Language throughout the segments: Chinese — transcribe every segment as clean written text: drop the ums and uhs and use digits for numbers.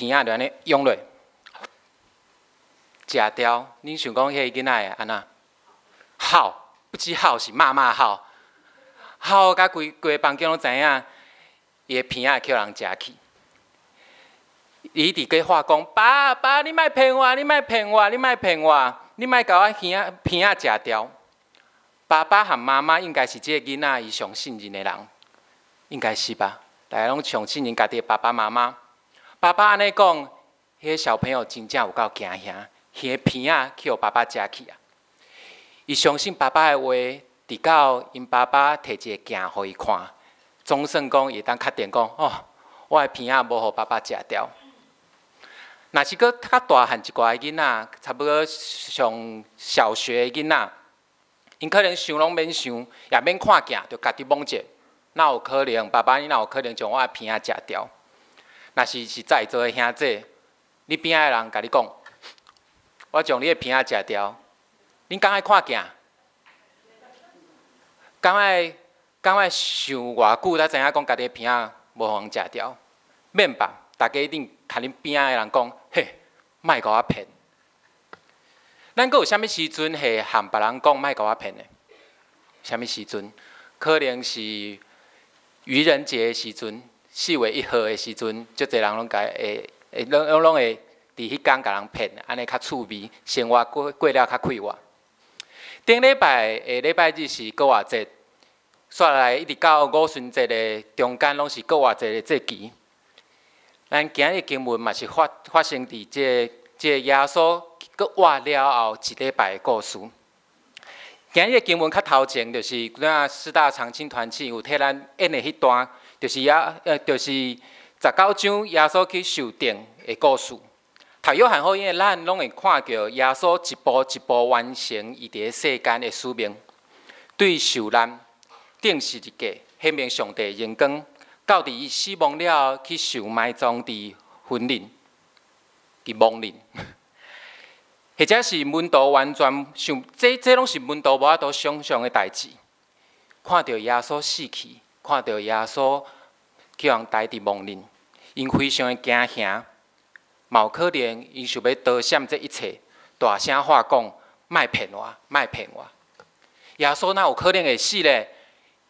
片仔就安尼涌落，食掉。恁想讲迄个囡仔会安那？嚎，不止嚎是骂嚎，嚎甲规个房间拢知影，伊个片仔叫人食去。伊伫个话讲：爸，你莫骗我，你莫骗我，你莫骗我，你莫甲我片仔食掉。爸爸和妈妈应该是即个囡仔伊上信任的人，应该是吧？大家拢上信任家己的爸爸妈妈。爸爸安尼讲，迄个小朋友真正有够惊吓，迄个片仔去互爸爸食去啊！伊相信爸爸的话，直到因爸爸摕一个镜互伊看，总算讲伊当确定讲，哦，我的片仔无互爸爸食掉。若是搁较大汉一寡的囡仔，差不多上小学的囡仔，因可能想拢免想，也免看镜，就家己摸者，哪有可能？爸爸，你哪有可能将我的片仔食掉？若是在座的兄弟，你边仔的人甲你讲，我将你的片仔食掉，恁敢爱看镜？敢爱想偌久才知影讲家己的片仔无互人食掉？免吧？大家一定甲恁边仔的人讲，嘿，莫甲我骗。咱阁有啥物时阵是和别人讲莫甲我骗的？啥物时阵？可能是愚人节的时阵，4月1号的时阵，足侪人拢拢会伫迄天甲人骗，安尼较趣味，生活过了较快活。顶礼拜礼拜日是国外节，煞来一直到五旬节的中间，拢是国外节的节期。咱今日经文嘛是发生伫这耶稣搁活了后一礼拜的故事。今日经文较头前就是咱四大长青团契有替咱演的迄段，就是19章耶稣去受定的故事。读约翰福音的咱拢会看到耶稣一步一步完成伊伫世间的使命，对受难、定十字架、显明上帝荣光。到伫伊死亡了，去受埋葬伫坟林，伫亡林，或者是门徒完全想，这拢是门徒无法度想象的代志。看到耶稣死去，看到耶稣叫人待伫亡林，因非常的惊吓，嘛有可能因想要躲闪这一切，大声话讲：莫骗我，莫骗我！耶稣哪有可能会死咧？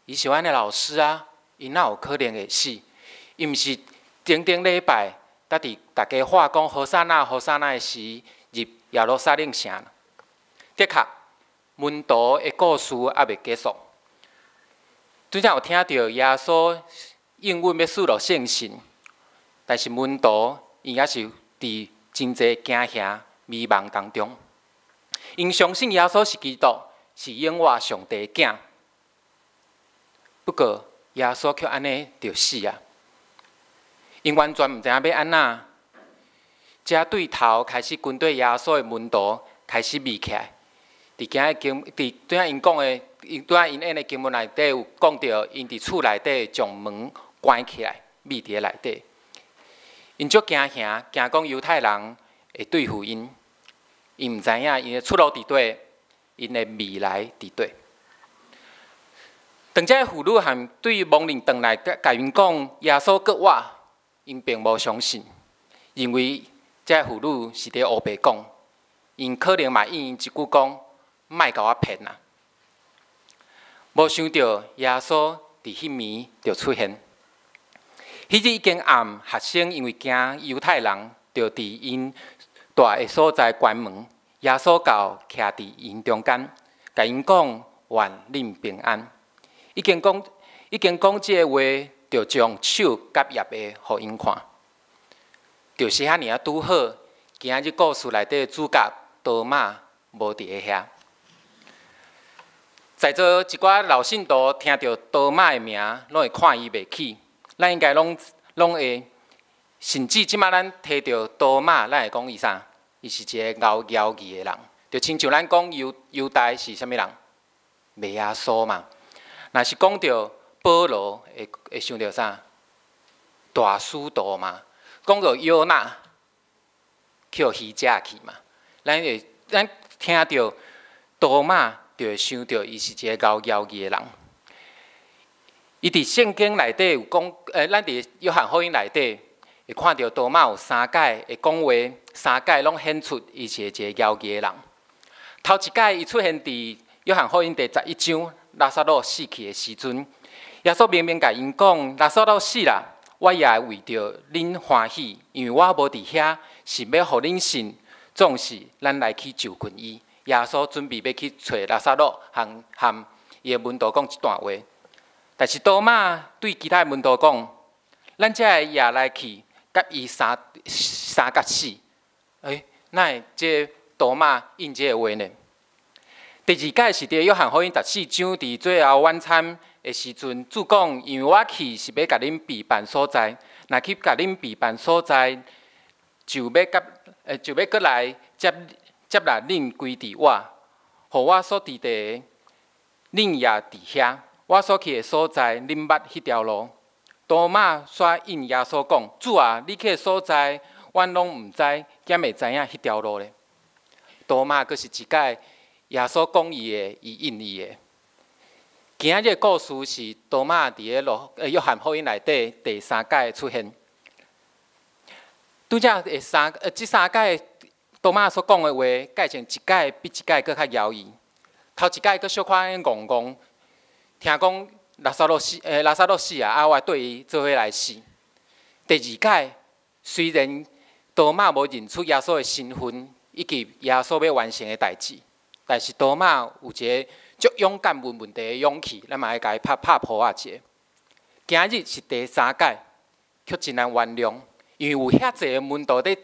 伊是阮的老师啊！伊哪有可能会死？伊毋是顶礼拜，搭伫大家话讲何塞那何塞那的时入耶路撒冷城。的确，门徒的故事还未结束。拄则有听到耶稣应允要赐落圣神，但是门徒伊也是伫真侪惊吓、迷茫当中。因相信耶稣是基督，是永活上帝的囝。不过，耶稣却安尼就死啊！因完全毋知影要安怎，这对头开始跟对耶稣的门徒开始密起来。伫今日经，拄仔因讲的，拄仔因演的经文内底有讲到，因伫厝内底将门关起来，密伫内底。因足惊吓，惊讲犹太人会对付因，因毋知影因的出路伫倒，因的未来伫倒。当这妇女含对亡灵转来，甲因讲耶稣搁活，因并无相信，认为这妇女是伫乌白讲，因可能嘛应因一句讲，莫甲我骗啊！无想到耶稣伫迄暝就出现。迄日已经暗，学生因为惊犹太人，就伫因住的所在关门。耶稣到徛伫因中间，甲因讲愿恁平安。已经讲这个话，就将手甲叶的互因看，就是遐尔啊拄好。今日故事内底主角多马无伫个遐。在座一寡老信徒听到多马的名，拢会看伊袂起。咱应该拢会，甚至即摆咱摕到多马，咱会讲伊啥？伊是一个敖义的人，就亲像咱讲犹大是啥物人？卖耶稣嘛。若是讲到保罗，会想到啥？大使徒嘛。讲到约纳，去互鱼食去嘛。咱听到多马，就会想到伊是一个敖义的人。伊伫圣经内底有讲，咱伫约翰福音内底会看到多马有三届会讲话，三届拢显出伊是一个妖异的人。头一届伊出现伫约翰福音第11章，拉撒路死去的时阵，耶稣明明甲因讲：拉撒路死啦，我也为着恁欢喜，因为我无伫遐，是要互恁信。总是咱来去就近伊。耶稣准备要去找拉撒路，和伊的门徒讲一段话。但是多马对其他门徒讲：咱才会也来去，甲伊三甲死。哪会这多马应这个话呢？第二届是伫约翰福音14章，伫最后晚餐的时阵，主讲：因为我去是要甲恁备办所在，若去甲恁备办所在，就要过来接纳恁归伫我，互我所伫地，恁也伫遐。我所去的所在，恁捌迄条路。多马煞应耶稣讲：主啊，你去的所在，阮拢毋知，兼会知影迄条路咧。多马阁是一届耶稣讲伊的，伊应伊的。今日的故事是多马伫个约翰福音内底第三届出现。拄则即三届多马所讲的话，改成一届比一届搁较妖异。头一届搁小可戆戆，听讲拉撒路死啊，我对伊做伙来死。第二届虽然多马无认出耶稣的身份以及耶稣要完成的代志，但是多马有一个足勇敢问问题的勇气，咱嘛爱甲伊拍破啊者。今日是第三届，却真难原谅。因为有遐济个门徒在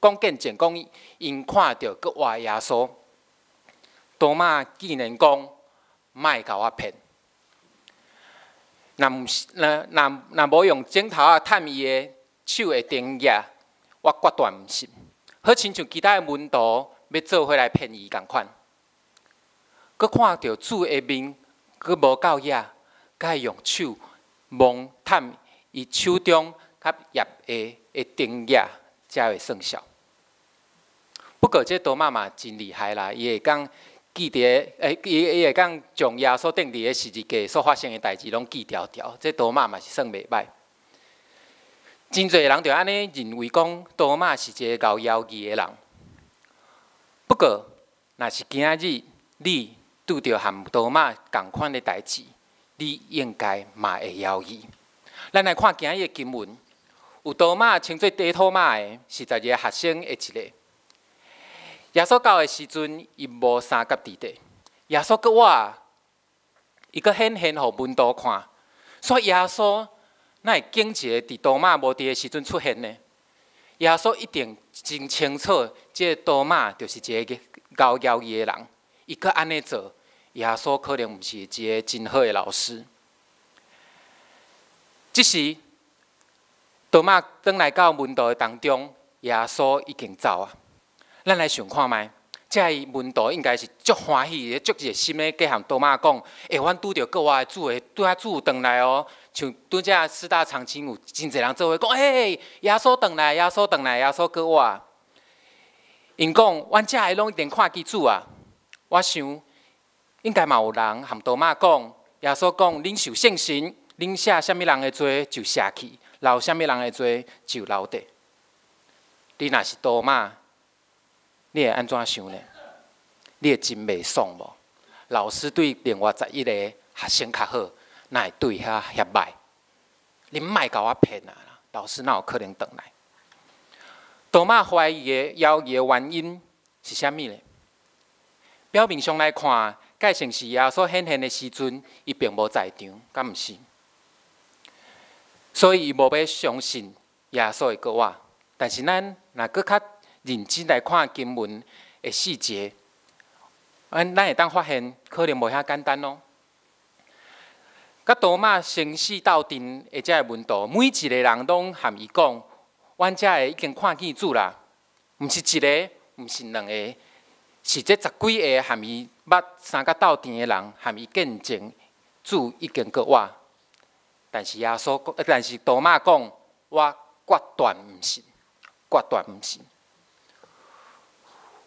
讲见证，讲因看到搁活耶稣。多马竟然讲，莫甲我骗。若无用镜头啊探伊个手的钉液，我决断毋信。好亲像其他门徒要做伙来骗伊共款。搁看到主的面，搁无够野，该用手摸探伊手中。较叶的钉液才会算数。不过这多马嘛真厉害啦，伊会讲记伫伊会讲将耶稣钉伫个十字架所发生的代志拢记条条。这多马嘛是算袂歹。真侪人就安尼认为讲多马是一个搞妖异的人。不过，若是今日你拄着和多马同款的代志，你应该嘛会妖异。咱来看今日的经文。有多马称作低托马的，是12个学生的一个。耶稣到的时阵，伊无三甲伫地。耶稣搁活，伊搁显互门徒看。所以耶稣哪会惊一个伫多马无伫的时阵出现呢？耶稣一定真清楚，这个多马就是一个搞妖异的人。伊搁安尼做，耶稣可能毋是一个真好的老师。这时，多马转来到门徒的当中，耶稣已经走啊。咱来想看觅，这门徒应该是足欢喜、足热心的，跟多马讲：阮拄着国外的主的，拄仔主回来哦。像拄则四大长青有真侪人做伙讲：耶稣回来，耶稣回来，耶稣过活。因讲：阮遮的拢一定看见主啊。我想，应该嘛有人和多马讲：耶稣讲，恁受圣神，恁写啥物人的罪就写去。留啥物人的罪就留地。你若是多马，你会安怎想呢？你会真袂爽无？老师对另外11个学生较好，哪会对遐歹？你莫甲我骗啊！老师哪有可能回来？多马怀疑的妖异的原因是啥物呢？表面上来看，介像是耶稣显现的时阵，伊并无在场，敢毋是？所以，伊无要相信耶稣会过活。但是，咱若搁较认真来看经文的细节，咱会当发现，可能无遐简单哦。甲多马生死斗阵的这门徒，每一个人拢和伊讲：阮遮的已经看见主啦，毋是一个，毋是两个，是这10几个和伊捌三甲斗阵的人，和伊见证主已经过活。但是多马讲，我决断毋信，决断毋信。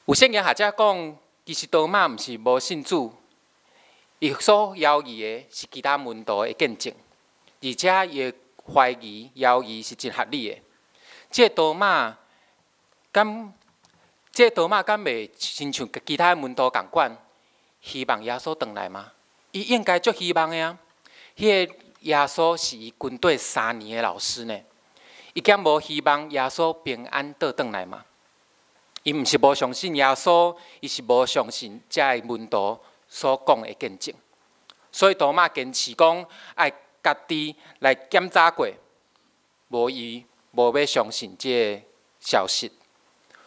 有圣经学者讲，其实多马毋是无信主，伊所犹豫的是其他门徒的见证，而且伊怀疑、犹豫是真合理的。这多马敢袂亲像其他门徒共款，希望耶稣回来吗？伊应该足希望的啊！迄个耶稣是伊军队3年的老师呢，伊敢无希望耶稣平安倒转来吗？伊毋是无相信耶稣，伊是无相信遮个门徒所讲的见证，所以多马坚持讲爱家己来检查过，无要相信这个消息。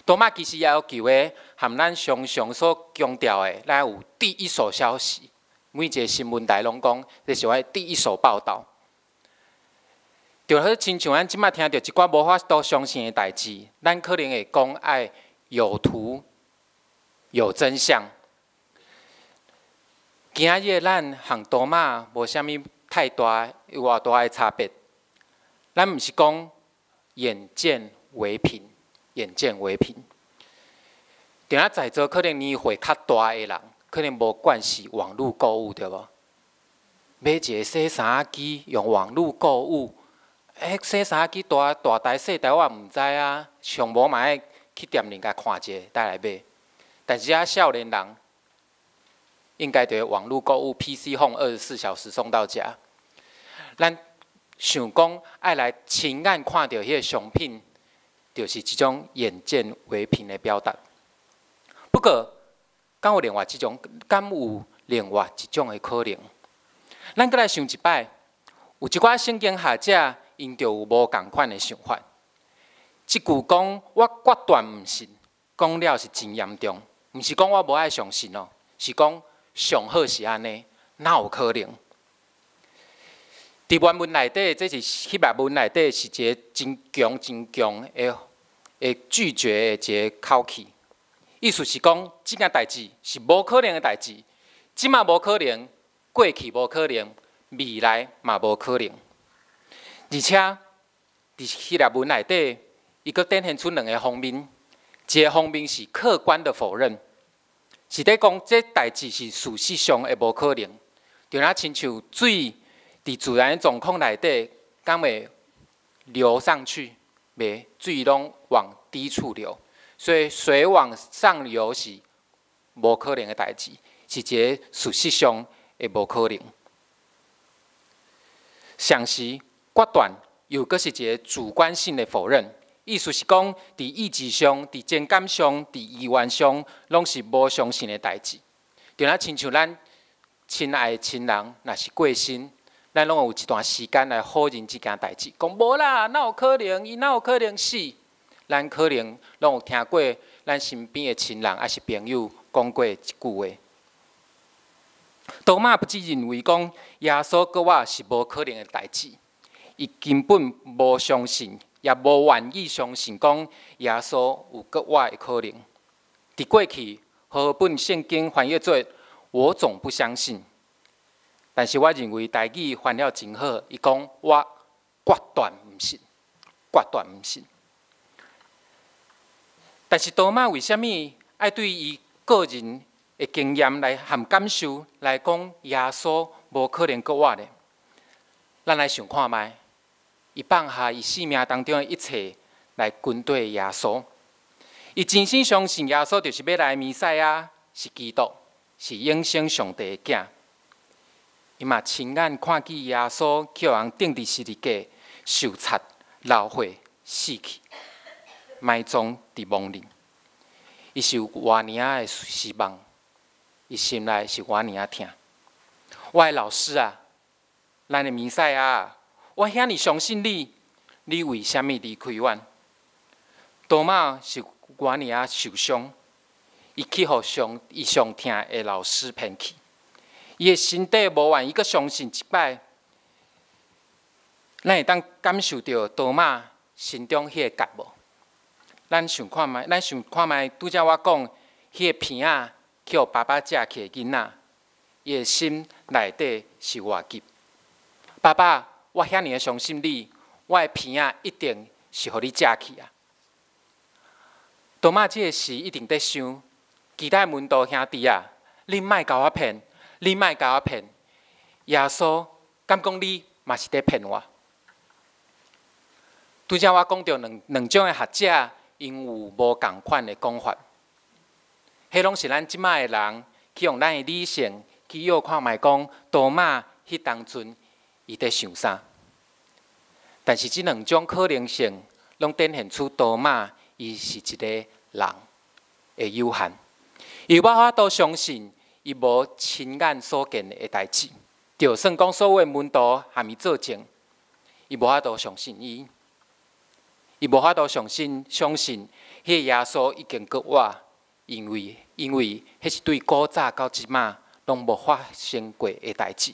多马其实也要求的，含咱常常所强调的，咱有第一手消息。每一个新闻台拢讲，这是我第一手报道。就好亲像咱即摆听到一寡无法度相信的代志，咱可能会讲爱有图有真相。今日咱和多马无啥物太大偌大的差别，咱毋是讲眼见为凭，眼见为凭。定仔在座可能年岁较大的人，可能无惯习网络购物，对无？买一个洗衫机用网络购物，洗衫机大台细台我毋知啊，上无嘛爱去店里甲看者，带来买。但是啊，少年人应该对网络购物 PC Home 24小时送到家。咱想讲爱来亲眼看到迄个商品，就是一种眼见为凭的表达。不过，敢有另外一种的可能？咱再来想一摆，有一寡圣经学者因着有无共款的想法。即句讲我决断毋信，讲了是真严重，毋是讲我无爱相信哦，是讲上好是安尼，哪有可能？伫原文内底，这是希腊文内底是一个真强的拒绝的一个口气。意思是讲，即件代志是无可能的代志，即嘛无可能，过去无可能，未来嘛无可能。而且，伫希腊文内底，伊阁展现出2个方面，一个方面是客观的否认，是咧讲这代志是事实上会无可能，就若亲像水伫自然状况内底，敢会流上去？袂，水拢往低处流。所以水往上流是无可能的代志，是一个事实上的无可能。相时决断又阁是一个主观性的否认，意思是讲，伫意志上、伫情感上、伫意愿上，拢是无相信的代志。就若亲像咱亲爱的亲人，若是过身，咱拢有一段时间来否认即件代志，讲无啦，哪有可能？伊哪有可能死？咱可能拢有听过咱身边的亲人还是朋友讲过一句话。多马不只认为讲耶稣搁我是无可能的代志，伊根本无相信，也无愿意相信讲耶稣有搁我的可能。伫过去，和本圣经翻译做“我总不相信”，但是我认为台语翻了真好，伊讲我决断毋信，决断毋信。但是多马为什么爱对伊个人的经验来含感受来讲耶稣无可能搁我呢？咱来想看觅，伊放下伊生命当中的一切来跟对耶稣，伊真心相信耶稣就是要来的弥赛亚，是基督，是永生上帝的囝。伊嘛亲眼看见耶稣叫人钉伫十字架受擦、流血、死去。埋葬伫亡灵，伊是有偌尔的失望，伊心内是偌尔疼。我的老师啊，咱的弥赛亚，我遐尼相信你，你为虾米离开阮？多马是偌尔受伤，伊去互伊上疼的老师骗去，伊的身体无愿意阁相信一摆，咱会当感受到多马心中迄个结无？咱想看觅，拄则我讲，迄个片仔去互爸爸食去的囡仔，伊的心内底是偌急。爸爸，我遐尼相信你，我的片仔一定是互你食去啊！多马即个时一定在想，其他门徒兄弟啊，恁莫甲我骗，恁莫甲我骗。耶稣敢讲你嘛是在骗我？拄则我讲到两种的学者，因有无共款的讲法。迄拢是咱即摆的人去用咱的理性去约看卖讲，多马迄当阵伊伫想啥？但是即两种可能性，拢展现出多马伊是一个人的有限，伊无法度相信伊无亲眼所见的代志，就算讲所有的门徒含伊做证，伊无法度相信伊，伊无法度相信迄个耶稣已经搁活，因为迄是对古早到即马拢无发生过的代志。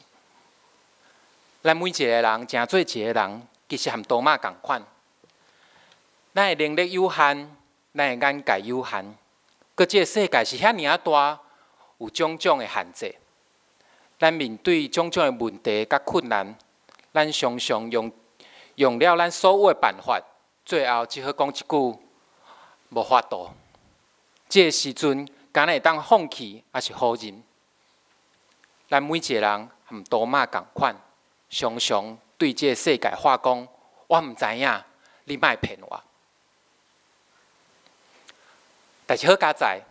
咱每一个人，诚做一个人，其实含多马共款。咱的能力有限，咱的眼界有限，搁即个世界是遐尔大，有种种的限制。咱面对种种的问题甲困难，咱常常用了咱所有的办法，最后只好讲一句无法度。即个时阵，敢会当放弃，还是好忍？咱每一个人含多马共款，常常对即个世界话讲：我毋知影，你莫骗我。但是好佳在，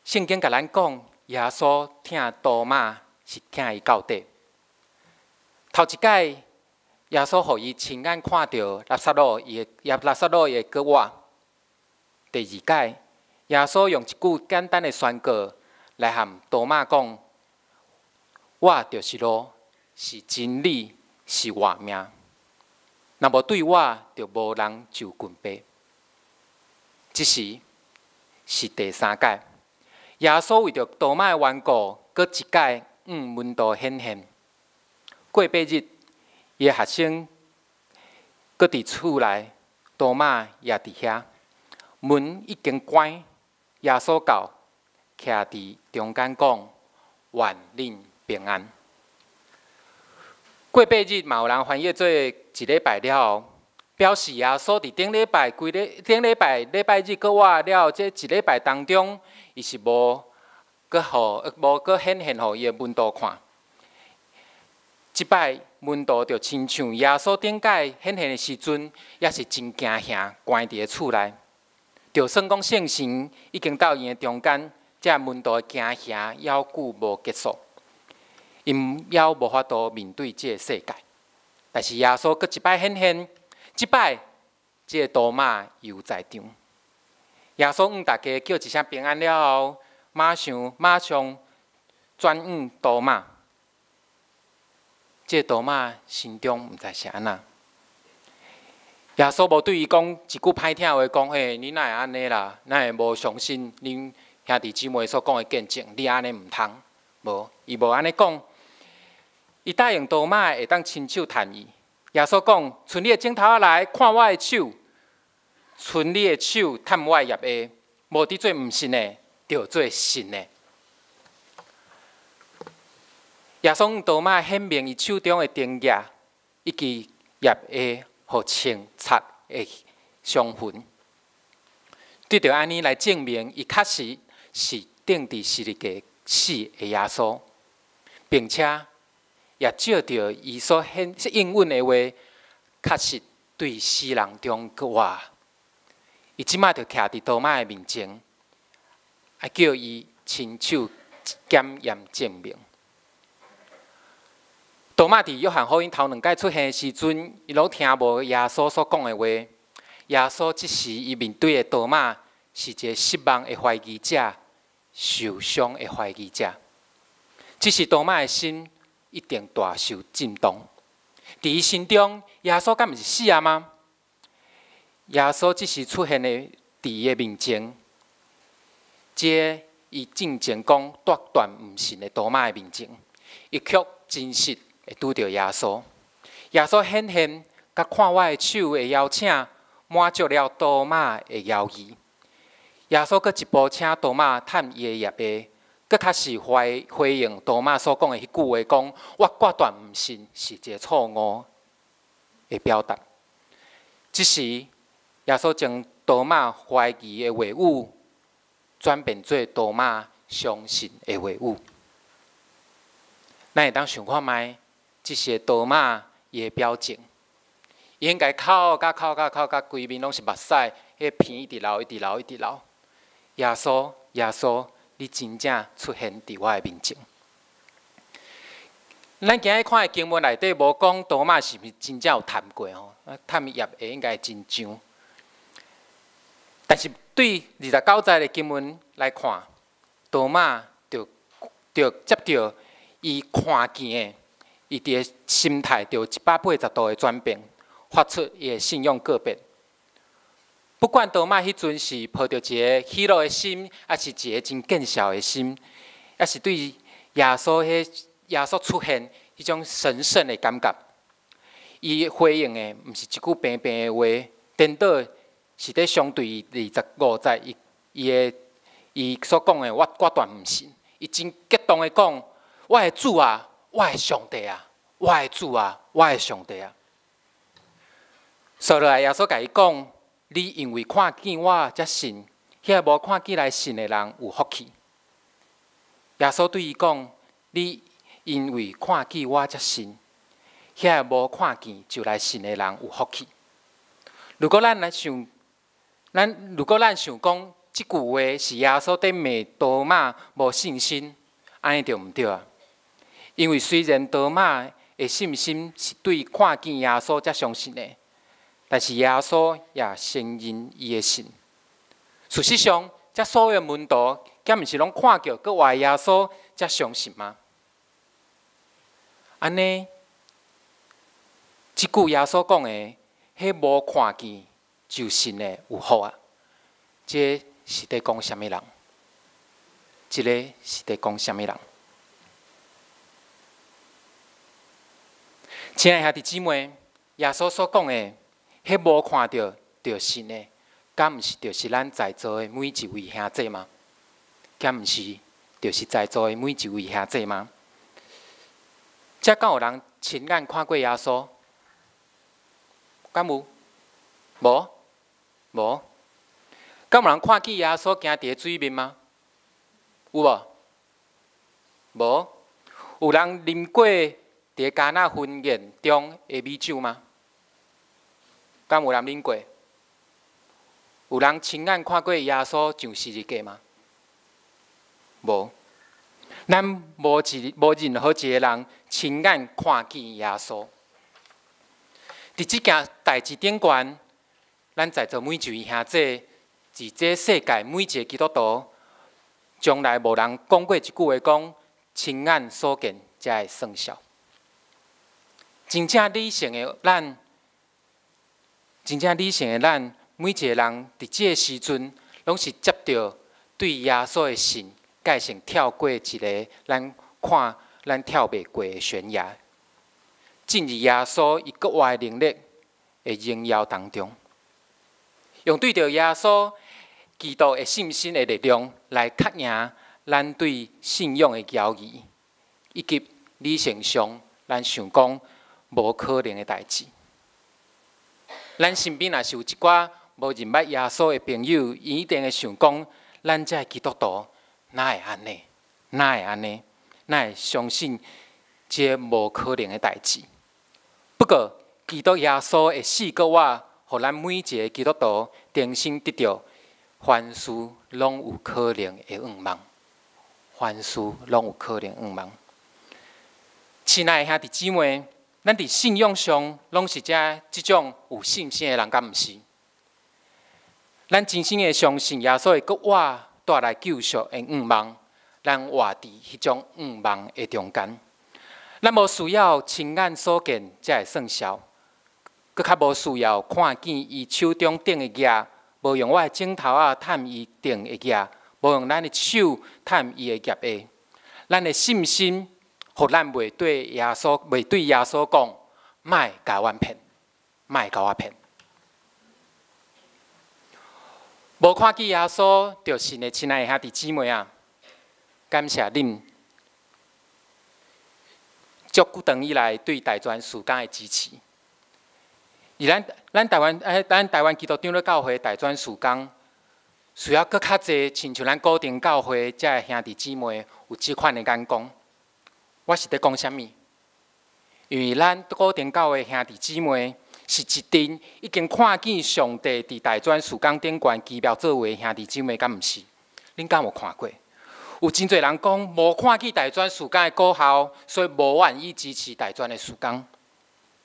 圣经甲咱讲，耶稣疼多马是疼伊到底。头一摆，耶稣互伊亲眼看到拉撒路伊的搁活。第二摆，耶稣用一句简单的宣告来和多马讲：我就是路，是真理，是活命。若无对我，就无人就近爬。这时是第三届，耶稣为着多马的缘故，搁一届门徒显现。过8日，伊的学生搁伫厝内，多马也伫遐。门已经关，耶稣到，徛伫中间讲：愿恁平安。过8日嘛，有人翻译做一礼拜了后，表示耶稣伫顶礼拜礼拜日搁活了，这一礼拜当中，伊是无搁显现互伊的门徒看。即摆门徒就亲像耶稣顶届显现的时阵，也是真惊吓，关伫个厝内。就算讲圣神已经到伊的中间，这门徒的惊吓犹久无结束，因犹无法度面对这个世界。但是耶稣搁一摆显现，即摆这个多马又在场。耶稣大家叫一声平安了后，马上转多马。这个多马心中毋知是安那。耶稣无对伊讲一句歹听话，讲：嘿，你哪会安尼啦？哪会无相信恁兄弟姊妹所讲的见证？你安尼毋通？无，伊无安尼讲。伊答应多马会当亲手探伊。耶稣讲：伸你的指头仔来看我的手，伸你的手探我的腋下，无伫做毋信的，就做信的。耶稣多马显明伊手中的钉腋以及腋下。互清擦的伤痕，对着安尼来证明，伊确实是钉伫十字架死的耶稣，并且也照着伊所应允的话，确实对死人中搁活。伊即摆就徛伫多马的面前，还叫伊亲手检验证明。多马伫约翰福音头2届出现的时阵，伊拢听无耶稣所讲的话。耶稣即时伊面对的多马是一个失望的怀疑者，受伤的怀疑者。即时多马的心一定大受震动。伫伊心中，耶稣敢毋是死啊吗？耶稣即时出现的伫伊的面前，这伊正前讲断断毋信的多马的面前，伊却真实。会拄着耶稣，耶稣显现，甲看我的手的邀请，满足了多马的犹豫。耶稣搁一步请多马探伊的腋下，搁较是回应多马所讲的迄句话，讲我决断毋信，是一个错误的表达。即时，耶稣将多马怀疑的话语，转变做多马相信的话语。咱会当想看觅？即是多马伊的表情，伊应该哭甲规面拢是目屎，迄鼻一直流，一直流，一直流。耶稣，耶稣，你真正出现伫我的面前。咱今日看的经文内底无讲多马是毋是真正有探过吼，探业会应该真像。但是对29节的经文来看，多马就接到伊看见的，伊伫心态就180度的转变，发出伊的信用个别。不管多马迄阵是抱着一个喜乐的心，还是一个真见笑的心，还是对耶稣出现迄种神圣的感觉，伊回应的毋是一句平平的话，颠倒是咧相对25节伊所讲的，我断毋信。伊真激动的讲：我的主啊，我的上帝啊，我的主啊，我的上帝啊！所以来，耶稣甲伊讲：你因为看见我才信，遐无看见来信的人有福气。耶稣对伊讲：你因为看见我才信，遐无看见就来信的人有福气。如果咱想讲即句话是耶稣在骂多马无信心，安尼就毋对啊。因为虽然多马的信心是对看见耶稣才相信的，但是耶稣也承认伊的信。事实上，这所有门徒，敢毋是拢看到佮活耶稣才相信吗？安尼，即句耶稣讲的，迄无看见就信的有福啊！这是在讲什么人？这个是在讲什么人？亲爱的兄弟姊妹，耶稣所讲的，迄无看到就信的，敢毋是就是咱在座的每一位兄弟吗？敢毋是就是在座的每一位兄弟吗？才敢有人亲眼看过耶稣？敢有？无。敢有人看见耶稣行伫水面吗？有无？无。有人啉过伫迦纳婚宴中的美酒吗？敢有人啉过？有人亲眼看过耶稣上十字架吗？无。咱无任何一个人亲眼看见耶稣。伫即件代志顶悬，咱在座每一位兄弟，伫这世界每一个基督徒，从来无人讲过一句话，讲亲眼所见才会算数。真正理性的咱，每一个人伫即个时阵，拢是接到对耶稣的信，改成跳过一个咱跳袂过的悬崖，进入耶稣伊国外的能力的荣耀当中，用对着耶稣基督的信心的力量来确认咱对信仰的交易，以及理性上咱想讲无可能的代志。咱身边若是有一寡无认捌耶稣的朋友，伊一定会想讲，咱这基督徒哪会安尼？哪会相信这无可能的代志？不过，基督耶稣的死跟活，互咱每一个基督徒重新得到凡事拢有可能的愿望。凡事拢有可能愿望。亲爱的兄弟姊妹，咱伫信仰上拢是即种有信心的人，敢毋是？咱真心的相信耶稣会搁活带来救赎的愿望，咱活伫迄种愿望的中间。咱无需要亲眼所见才会算数，搁较无需要看见伊手中顶的额，无用我的指头啊探伊顶的额，无用咱的手探伊的额下。咱的信心，互咱袂对耶稣讲，莫甲阮骗，莫甲我骗。无看见耶稣就信的亲爱的兄弟姊妹啊，感谢恁足久长以来对大专事工的支持。而咱台湾基督长老教会大专事工，需要搁较济，亲像咱固定教会遮的兄弟姊妹有即款的眼光。我是在讲啥物？因为咱固定教会兄弟姊妹是一群已经看见上帝伫大专树岗顶悬奇妙作为兄弟姊妹，敢毋是？恁敢有看过？有真侪人讲无看见大专树岗的果效，所以无愿意支持大专的树岗。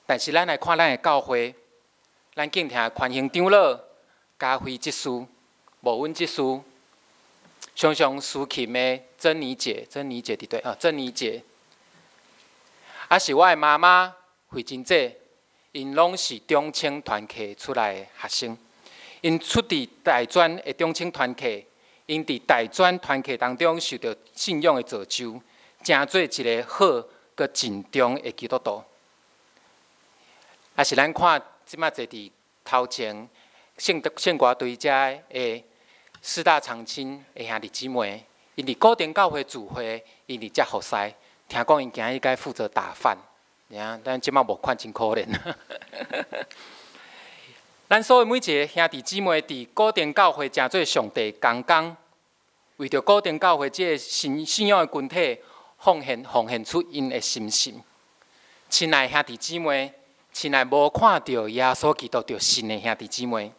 但是咱来看咱的教会，咱敬听宽兴长老、嘉辉执事、无恩执事，常常思琴的珍妮姐伫对啊，珍妮姐，啊是我的妈妈慧珍姐，因拢是中青团契出来的学生，因出伫大专的中青团契。因伫大专团契当中受到信仰的造就，成做一个好佮尽忠的基督徒。也是咱看即马坐伫头前圣歌队遮的四大长青的兄弟姊妹，因伫固定教会聚会，因伫遮服侍，听讲因今日该负责打饭，咱即马无看真可怜。咱所有每一个兄弟姊妹伫固定教会，成做上帝同工，为着固定教会这个信仰的群体，奉献出因的心性。亲爱兄弟姊妹，亲爱无看到耶稣基督就信的兄弟姊妹，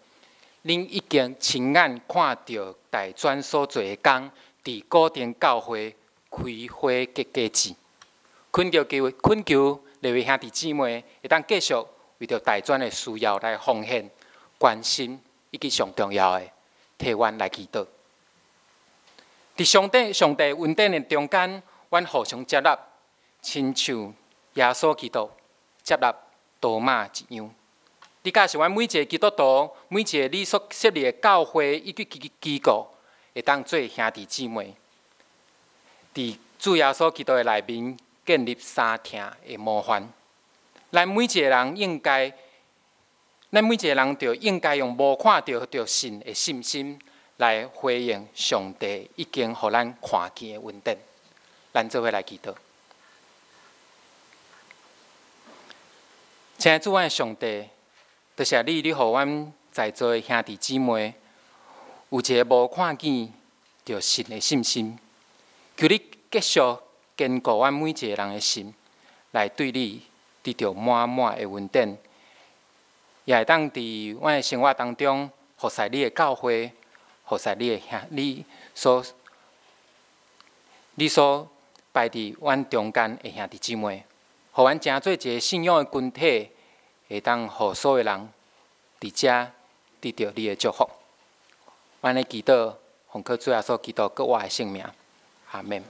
恁已经亲眼看到大专所做的工，伫固定教会开花结果子。恳求各位兄弟姊妹，会当继续为着大专的需要来奉献、关心，以及上重要的，替阮来祈祷。伫上帝恩典的中间，阮互相接纳，亲像耶稣基督接纳多马一样。你假是阮每一个基督徒，每一个你所设立的教会以及机构，会当做兄弟姊妹，伫主耶稣基督的内面建立三听的模范。咱每一个人就应该用无看到就信的信心来回应上帝已经予咱看见的恩典。咱做伙来祈祷。亲爱的主，阮的上帝，多谢你，你予阮在座的兄弟姊妹有一个无看见就信的信心。求你继续坚固阮每一个人的心，来对你得到满满的恩典，也会当伫阮的生活当中服侍你的教会，服侍你所摆伫阮中间的兄弟姊妹，互阮成做一个信仰的群体，会当互所有人伫遮得到你的祝福。阮的祈祷，奉靠主耶稣基督国我的性命，阿门。